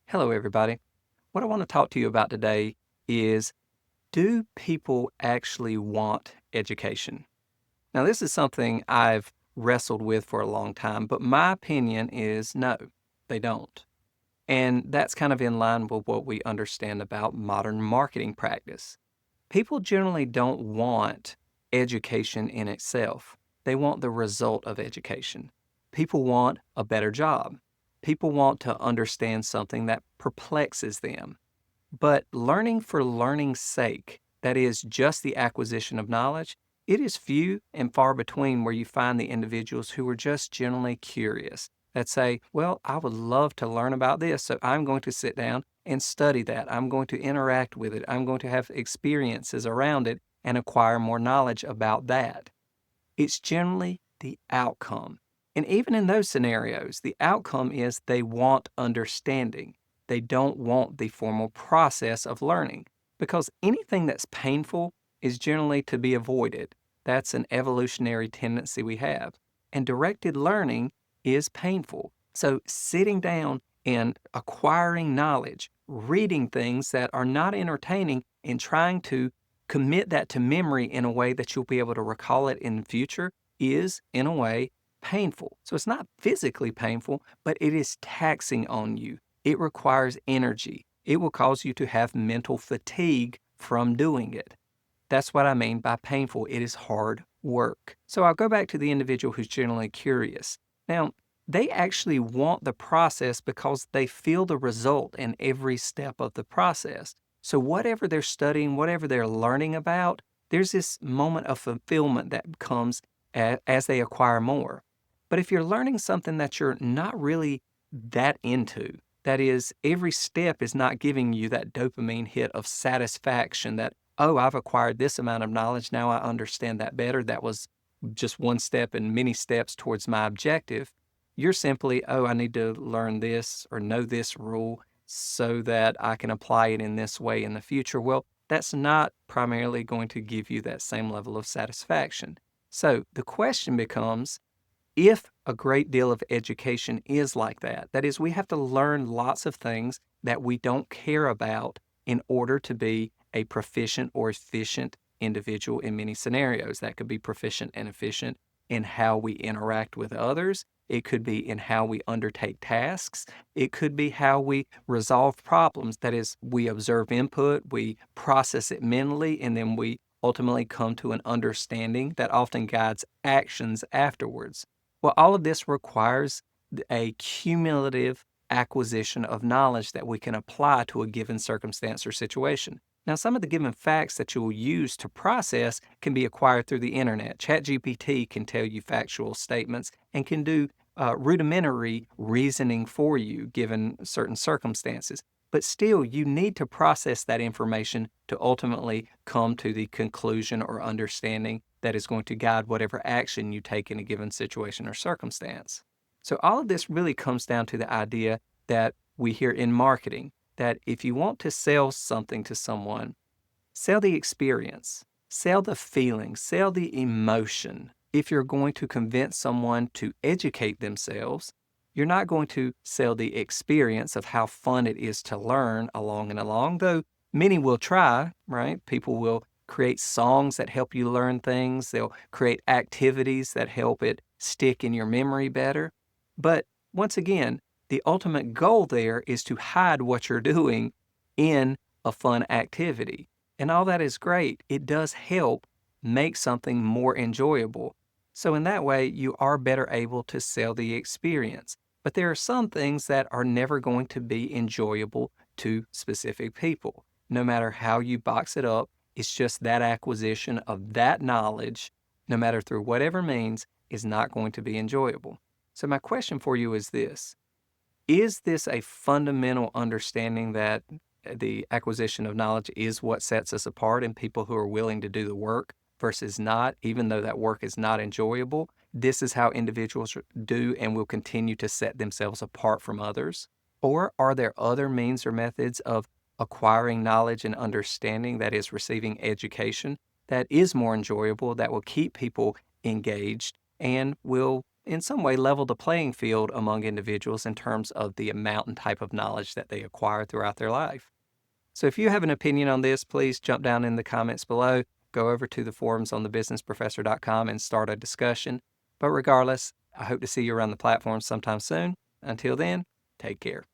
Hello, everybody. What I want to talk to you about today is, do people actually want education? Now, this is something I've wrestled with for a long time, but my opinion is no, they don't. And that's kind of in line with what we understand about modern marketing practice. People generally don't want education in itself. They want the result of education. People want a better job. People want to understand something that perplexes them. But learning for learning's sake, that is just the acquisition of knowledge, it is few and far between where you find the individuals who are just generally curious that say, well, I would love to learn about this, so I'm going to sit down and study that. I'm going to interact with it. I'm going to have experiences around it and acquire more knowledge about that. It's generally the outcome. And even in those scenarios, the outcome is they want understanding. They don't want the formal process of learning because anything that's painful is generally to be avoided. That's an evolutionary tendency we have. And directed learning is painful. So sitting down and acquiring knowledge, reading things that are not entertaining and trying to commit that to memory in a way that you'll be able to recall it in the future is, in a way, painful. So it's not physically painful, but it is taxing on you. It requires energy. It will cause you to have mental fatigue from doing it. That's what I mean by painful. It is hard work. So I'll go back to the individual who's generally curious. Now, they actually want the process because they feel the result in every step of the process. So whatever they're studying, whatever they're learning about, there's this moment of fulfillment that comes as they acquire more. But if you're learning something that you're not really that into, that is, every step is not giving you that dopamine hit of satisfaction that, oh, I've acquired this amount of knowledge, now I understand that better. That was just one step and many steps towards my objective. You're simply, oh, I need to learn this or know this rule so that I can apply it in this way in the future. Well, that's not primarily going to give you that same level of satisfaction. So the question becomes, if a great deal of education is like that, that is, we have to learn lots of things that we don't care about in order to be a proficient or efficient individual in many scenarios. That could be proficient and efficient in how we interact with others. It could be in how we undertake tasks. It could be how we resolve problems. That is, we observe input, we process it mentally, and then we ultimately come to an understanding that often guides actions afterwards. Well, all of this requires a cumulative acquisition of knowledge that we can apply to a given circumstance or situation. Now, some of the given facts that you will use to process can be acquired through the internet. ChatGPT can tell you factual statements and can do rudimentary reasoning for you given certain circumstances. But still, you need to process that information to ultimately come to the conclusion or understanding that is going to guide whatever action you take in a given situation or circumstance. So, all of this really comes down to the idea that we hear in marketing that if you want to sell something to someone, sell the experience, sell the feeling, sell the emotion. If you're going to convince someone to educate themselves, you're not going to sell the experience of how fun it is to learn along and along, though many will try, right? People will create songs that help you learn things. They'll create activities that help it stick in your memory better. But once again, the ultimate goal there is to hide what you're doing in a fun activity. And all that is great. It does help make something more enjoyable. So in that way, you are better able to sell the experience. But there are some things that are never going to be enjoyable to specific people. No matter how you box it up, it's just that acquisition of that knowledge, no matter through whatever means, is not going to be enjoyable. So my question for you is this: is this a fundamental understanding that the acquisition of knowledge is what sets us apart and people who are willing to do the work versus not, even though that work is not enjoyable? This is how individuals do and will continue to set themselves apart from others? Or are there other means or methods of acquiring knowledge and understanding, that is, receiving education, that is more enjoyable, that will keep people engaged and will in some way level the playing field among individuals in terms of the amount and type of knowledge that they acquire throughout their life. So if you have an opinion on this, please jump down in the comments below, go over to the forums on thebusinessprofessor.com and start a discussion. But regardless, I hope to see you around the platform sometime soon. Until then, take care.